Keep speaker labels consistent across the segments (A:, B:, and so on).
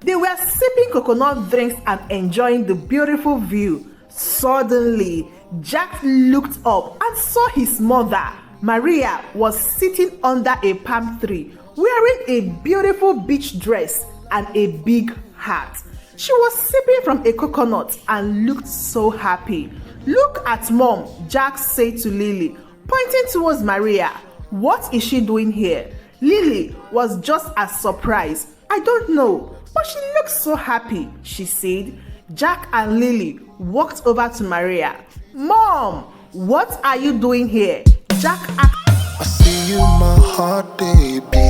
A: They were sipping coconut drinks and enjoying the beautiful view. Suddenly, Jack looked up and saw his mother. Maria was sitting under a palm tree, wearing a beautiful beach dress and a big hat. She was sipping from a coconut and looked so happy. "Look at Mom," Jack said to Lily, pointing towards Maria. "What is she doing here?" Lily was just as surprised. "I don't know, but she looks so happy," she said. Jack and Lily walked over to Maria. "Mom, what are you doing here?" Jack asked.
B: "I see you, my heart, baby.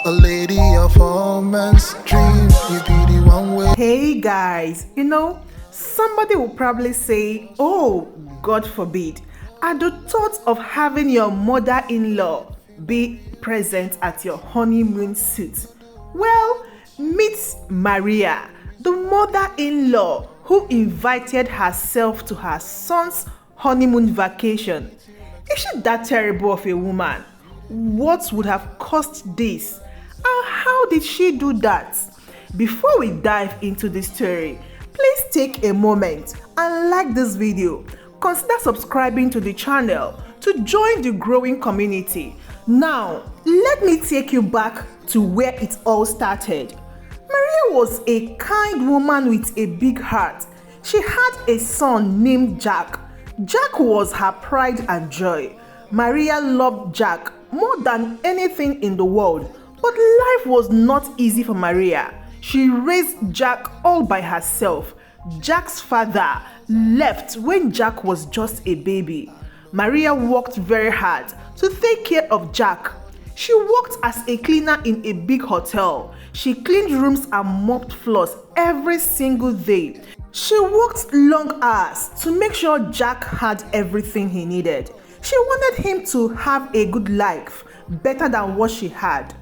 B: A lady of all men's dreams. You be the one way."
A: Hey guys, somebody will probably say, "Oh, God forbid, at the thought of having your mother-in-law be present at your honeymoon suit." Well, meet Maria, the mother-in-law who invited herself to her son's honeymoon vacation. Is she that terrible of a woman? What would have caused this? And how did she do that? Before we dive into the story, please take a moment and like this video. Consider subscribing to the channel to join the growing community. Now, let me take you back to where it all started. Maria was a kind woman with a big heart. She had a son named Jack. Jack was her pride and joy. Maria loved Jack more than anything in the world, but life was not easy for Maria. She raised Jack all by herself. Jack's father left when Jack was just a baby. Maria worked very hard to take care of Jack. She worked as a cleaner in a big hotel. She cleaned rooms and mopped floors every single day. She worked long hours to make sure Jack had everything he needed. She wanted him to have a good life, better than what she had.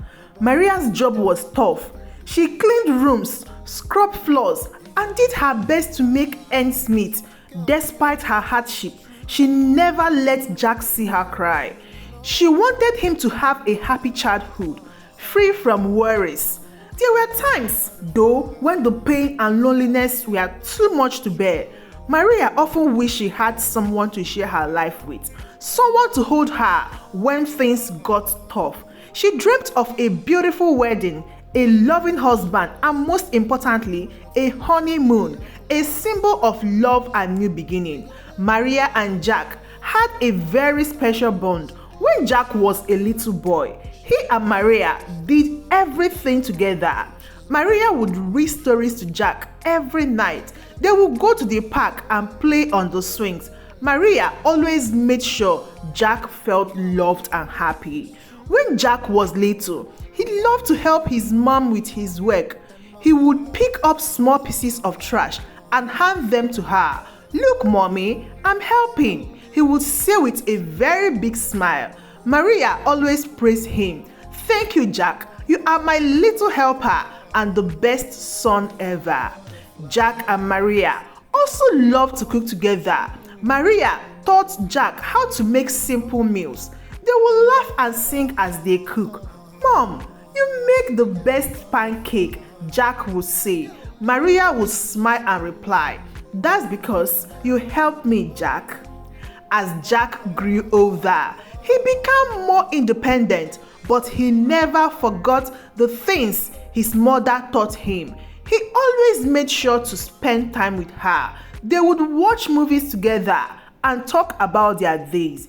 A: Maria's job was tough. She cleaned rooms, scrubbed floors, and did her best to make ends meet. Despite her hardship, she never let Jack see her cry. She wanted him to have a happy childhood, free from worries. There were times, though, when the pain and loneliness were too much to bear. Maria often wished she had someone to share her life with, someone to hold her when things got tough. She dreamt of a beautiful wedding, a loving husband, and most importantly, a honeymoon, a symbol of love and new beginning. Maria and Jack had a very special bond. When Jack was a little boy, he and Maria did everything together. Maria would read stories to Jack every night. They would go to the park and play on the swings. Maria always made sure Jack felt loved and happy. When Jack was little, he loved to help his mom with his work. He would pick up small pieces of trash and hand them to her. "Look, Mommy, I'm helping," he would say with a very big smile. Maria always praised him. "Thank you, Jack. You are my little helper and the best son ever." Jack and Maria also loved to cook together. Maria taught Jack how to make simple meals. They would laugh and sing as they cook. "Mom, you make the best pancake," Jack would say. Maria would smile and reply, "That's because you helped me, Jack." As Jack grew older, he became more independent, but he never forgot the things his mother taught him. He always made sure to spend time with her. They would watch movies together and talk about their days.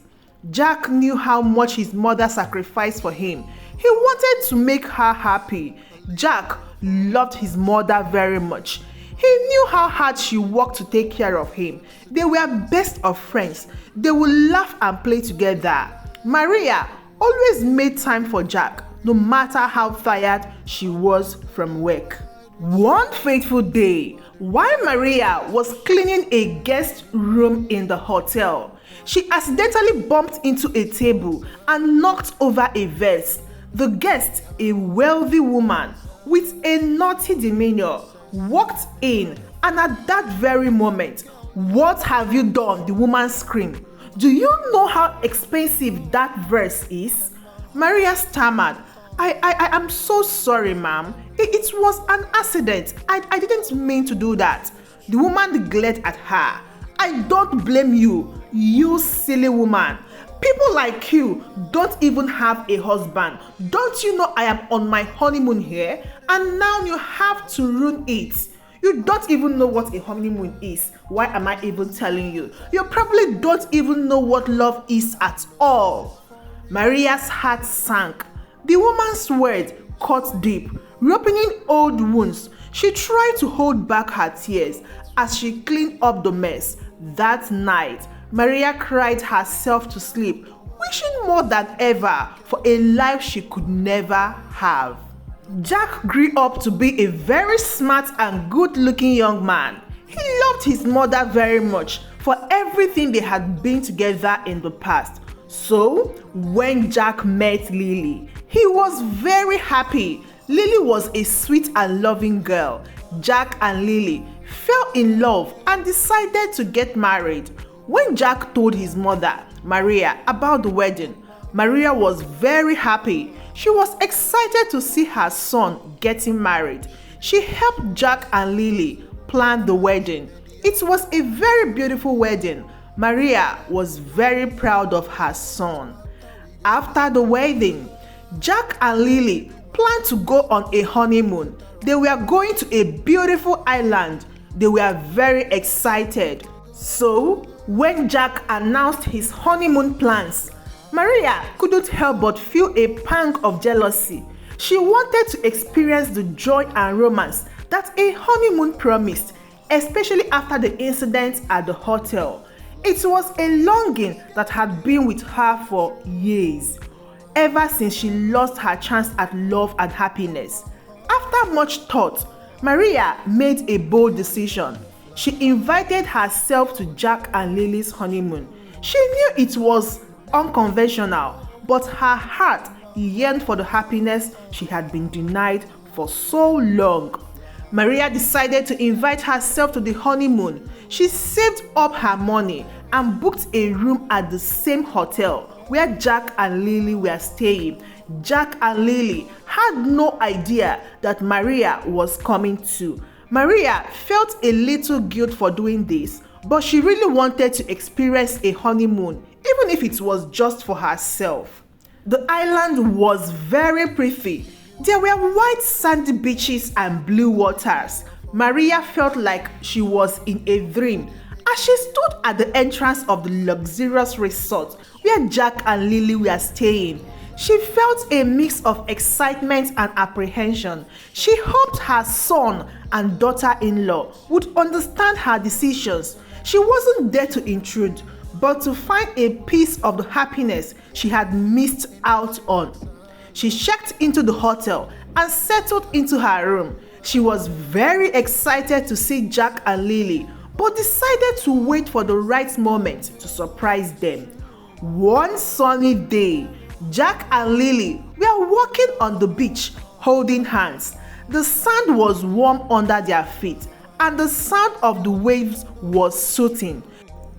A: Jack knew how much his mother sacrificed for him. He wanted to make her happy. Jack loved his mother very much. He knew how hard she worked to take care of him. They were best of friends. They would laugh and play together. Maria always made time for Jack, no matter how tired she was from work. One fateful day, while Maria was cleaning a guest room in the hotel, she accidentally bumped into a table and knocked over a vase. The guest, a wealthy woman with a naughty demeanor, walked in, and at that very moment, "What have you done?" the woman screamed. "Do you know how expensive that vase is?" Maria stammered, I am so sorry, ma'am. It was an accident. I didn't mean to do that. The woman glared at her. I don't blame you, you silly woman. People like you don't even have a husband. Don't you know I am on my honeymoon here? And now you have to ruin it. You don't even know what a honeymoon is. Why am I even telling you? You probably don't even know what love is at all. Maria's heart sank. The woman's words cut deep, reopening old wounds. She tried to hold back her tears as she cleaned up the mess. That night, Maria cried herself to sleep, wishing more than ever for a life she could never have. Jack grew up to be a very smart and good-looking young man. He loved his mother very much for everything they had been together in the past. So, when Jack met Lily, he was very happy. Lily was a sweet and loving girl. Jack and Lily fell in love and decided to get married. When Jack told his mother, Maria, about the wedding, Maria was very happy. She was excited to see her son getting married. She helped Jack and Lily plan the wedding. It was a very beautiful wedding. Maria was very proud of her son. After the wedding, Jack and Lily planned to go on a honeymoon. They were going to a beautiful island. They were very excited. So, when Jack announced his honeymoon plans, Maria couldn't help but feel a pang of jealousy. She wanted to experience the joy and romance that a honeymoon promised, especially after the incident at the hotel. It was a longing that had been with her for years, ever since she lost her chance at love and happiness. After much thought, Maria made a bold decision. She invited herself to Jack and Lily's honeymoon. She knew it was unconventional, but her heart yearned for the happiness she had been denied for so long. Maria decided to invite herself to the honeymoon. She saved up her money and booked a room at the same hotel where Jack and Lily were staying. Jack and Lily had no idea that Maria was coming too. Maria felt a little guilt for doing this, but she really wanted to experience a honeymoon, even if it was just for herself. The island was very pretty. There were white sandy beaches and blue waters. Maria felt like she was in a dream as she stood at the entrance of the luxurious resort where Jack and Lily were staying. She felt a mix of excitement and apprehension. She hoped her son and daughter-in-law would understand her decisions. She wasn't there to intrude, but to find a piece of the happiness she had missed out on. She checked into the hotel and settled into her room. She was very excited to see Jack and Lily, but decided to wait for the right moment to surprise them. One sunny day, Jack and Lily were walking on the beach, holding hands. The sand was warm under their feet, and the sound of the waves was soothing.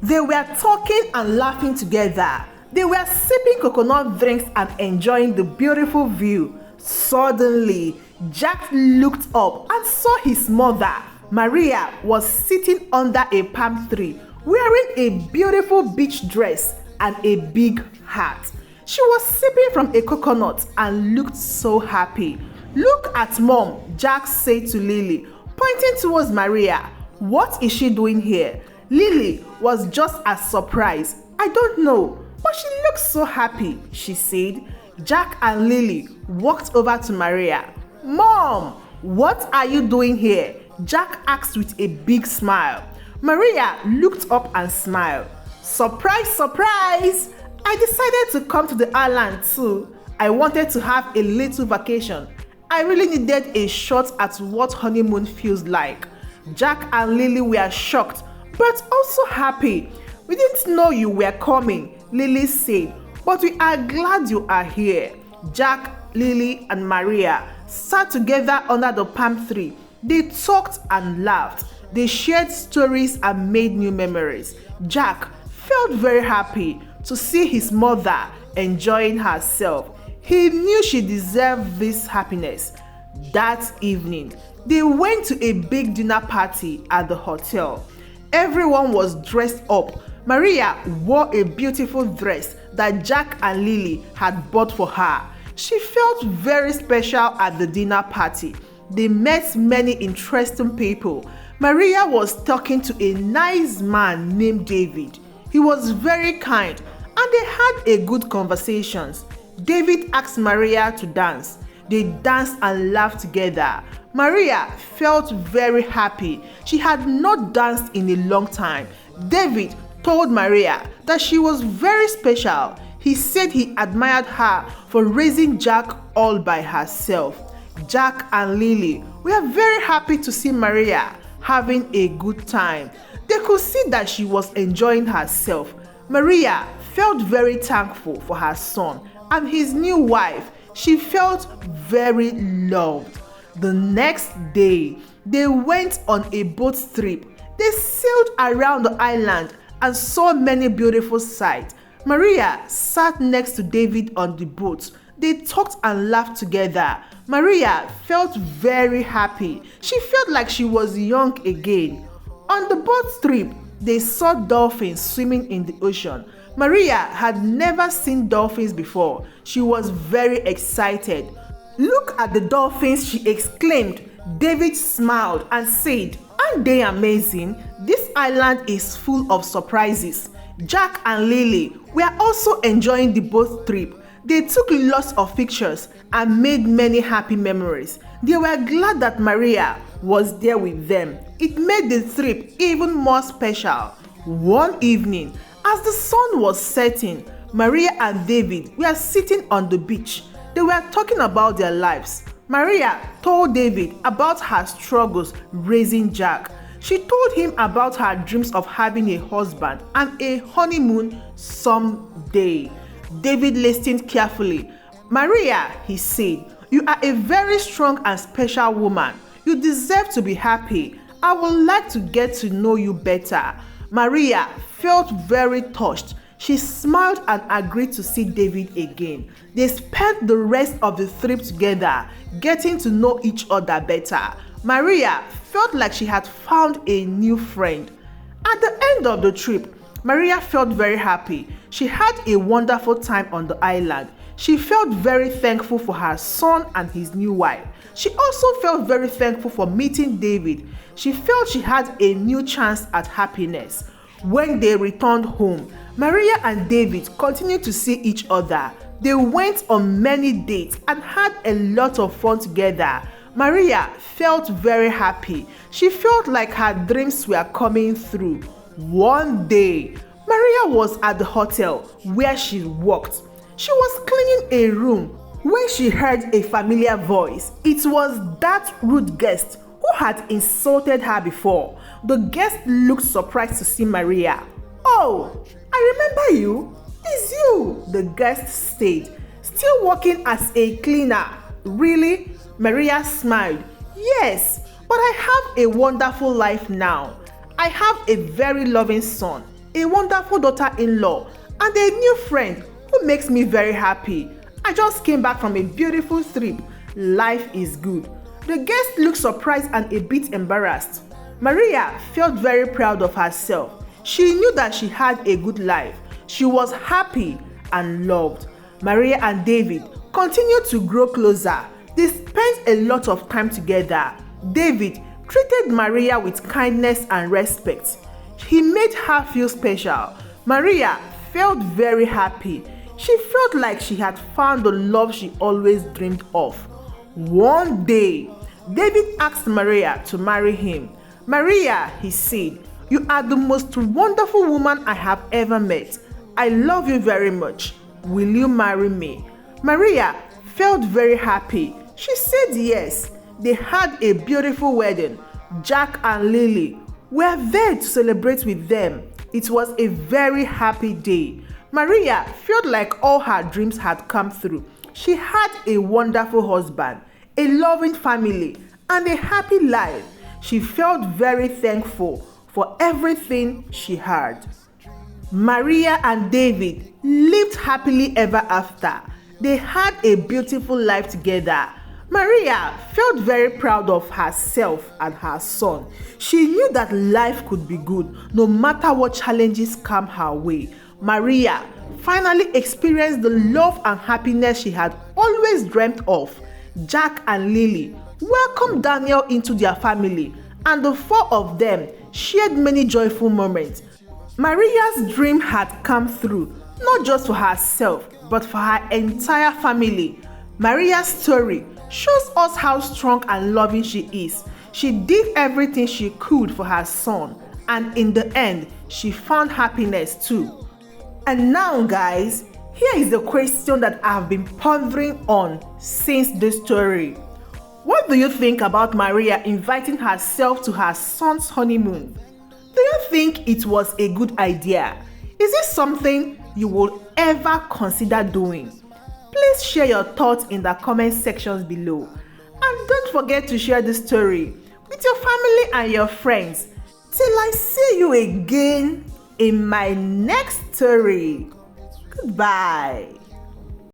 A: They were talking and laughing together. They were sipping coconut drinks and enjoying the beautiful view. Suddenly, Jack looked up and saw his mother. Maria was sitting under a palm tree, wearing a beautiful beach dress and a big hat. She was sipping from a coconut and looked so happy. "Look at Mom," Jack said to Lily, pointing towards Maria. "What is she doing here?" Lily was just as surprised. "I don't know, but she looks so happy," she said. Jack and Lily walked over to Maria. "Mom, what are you doing here?" Jack asked with a big smile. Maria looked up and smiled. "Surprise, surprise! I decided to come to the island too. I wanted to have a little vacation. I really needed a shot at what honeymoon feels like." Jack and Lily were shocked, but also happy. "We didn't know you were coming," Lily said, "but we are glad you are here." Jack, Lily, and Maria sat together under the palm tree. They talked and laughed. They shared stories and made new memories. Jack felt very happy to see his mother enjoying herself. He knew she deserved this happiness. That evening, they went to a big dinner party at the hotel. Everyone was dressed up. Maria wore a beautiful dress that Jack and Lily had bought for her. She felt very special at the dinner party. They met many interesting people. Maria was talking to a nice man named David. He was very kind and they had a good conversations. David asked Maria to dance. They danced and laughed together. Maria felt very happy. She had not danced in a long time. David told Maria that she was very special. He said he admired her for raising Jack all by herself. Jack and Lily were very happy to see Maria having a good time. They could see that she was enjoying herself. Maria felt very thankful for her son and his new wife. She felt very loved. The next day, they went on a boat trip. They sailed around the island and saw many beautiful sights. Maria sat next to David on the boat. They talked and laughed together. Maria felt very happy. She felt like she was young again. On the boat trip, they saw dolphins swimming in the ocean. Maria had never seen dolphins before. She was very excited. "Look at the dolphins," she exclaimed. David smiled and said, "Aren't they amazing? This island is full of surprises." Jack and Lily were also enjoying the boat trip. They took lots of pictures and made many happy memories. They were glad that Maria was there with them. It made the trip even more special. One evening, as the sun was setting, Maria and David were sitting on the beach. They were talking about their lives. Maria told David about her struggles raising Jack. She told him about her dreams of having a husband and a honeymoon someday. David listened carefully. "Maria," he said, "you are a very strong and special woman. You deserve to be happy. I would like to get to know you better." Maria felt very touched. She smiled and agreed to see David again. They spent the rest of the trip together, getting to know each other better. Maria felt like she had found a new friend. At the end of the trip, Maria felt very happy. She had a wonderful time on the island. She felt very thankful for her son and his new wife. She also felt very thankful for meeting David. She felt she had a new chance at happiness. When they returned home, Maria and David continued to see each other. They went on many dates and had a lot of fun together. Maria felt very happy. She felt like her dreams were coming through. One day, Maria was at the hotel where she worked. She was cleaning a room when she heard a familiar voice. It was that rude guest who had insulted her before. The guest looked surprised to see Maria. "Oh, I remember you. It's you," the guest said. "Still working as a cleaner?" "Really?" Maria smiled. "Yes, but I have a wonderful life now. I have a very loving son, a wonderful daughter-in-law, and a new friend who makes me very happy. I just came back from a beautiful trip. Life is good." The guest looked surprised and a bit embarrassed. Maria felt very proud of herself. She knew that she had a good life. She was happy and loved. Maria and David continued to grow closer. They spent a lot of time together. David treated Maria with kindness and respect. He made her feel special. Maria felt very happy. She felt like she had found the love she always dreamed of. One day, David asked Maria to marry him. "Maria," he said, "you are the most wonderful woman I have ever met. I love you very much. Will you marry me?" Maria felt very happy. She said yes. They had a beautiful wedding. Jack and Lily were there to celebrate with them. It was a very happy day. Maria felt like all her dreams had come true. She had a wonderful husband, a loving family, and a happy life. She felt very thankful for everything she had. Maria and David lived happily ever after. They had a beautiful life together. Maria felt very proud of herself and her son. She knew that life could be good no matter what challenges come her way. Maria finally experienced the love and happiness she had always dreamt of. Jack and Lily welcomed Daniel into their family, and the four of them shared many joyful moments. Maria's dream had come through, not just for herself, but for her entire family. Maria's story shows us how strong and loving she is. She did everything she could for her son, and in the end, she found happiness too. And now, guys, here is the question that I've been pondering on since this story. What do you think about Maria inviting herself to her son's honeymoon? Do you think it was a good idea? Is it something you would ever consider doing? Please share your thoughts in the comment sections below. And don't forget to share this story with your family and your friends. Till I see you again in my next story. Goodbye.